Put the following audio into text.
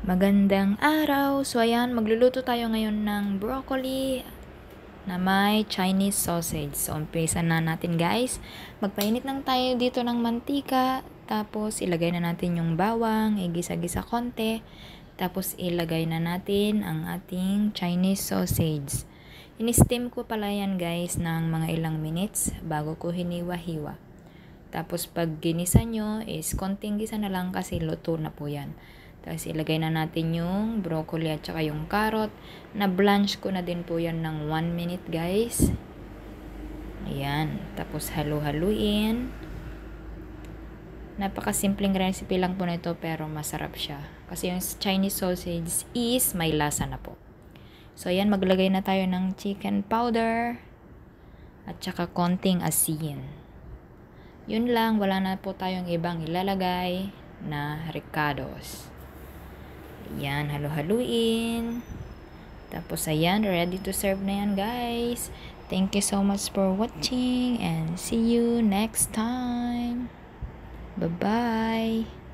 Magandang araw! So ayan, magluluto tayo ngayon ng broccoli na may Chinese sausage. So umpisa na natin guys. Magpainit lang tayo dito ng mantika. Tapos ilagay na natin yung bawang, igisa-gisa konti. Tapos ilagay na natin ang ating Chinese sausage. In-steam ko pala yan guys ng mga ilang minutes bago ko hiniwa-hiwa. Tapos pag ginisa nyo is konting gisa na lang kasi luto na po yan. Tapos ilagay na natin yung broccoli at saka yung carrot. Na-blanch ko na din po yan ng 1 minute guys. Ayan. Tapos halu-haluin. Napakasimpleng recipe lang po nito pero masarap siya. Kasi yung Chinese sausage is may lasa na po. So ayan, maglagay na tayo ng chicken powder. At saka konting asin. Yun lang, wala na po tayong ibang ilalagay na ricados. Ayan, halu-haluin. Tapos ayan, ready to serve na yan guys. Thank you so much for watching and see you next time. Bye-bye.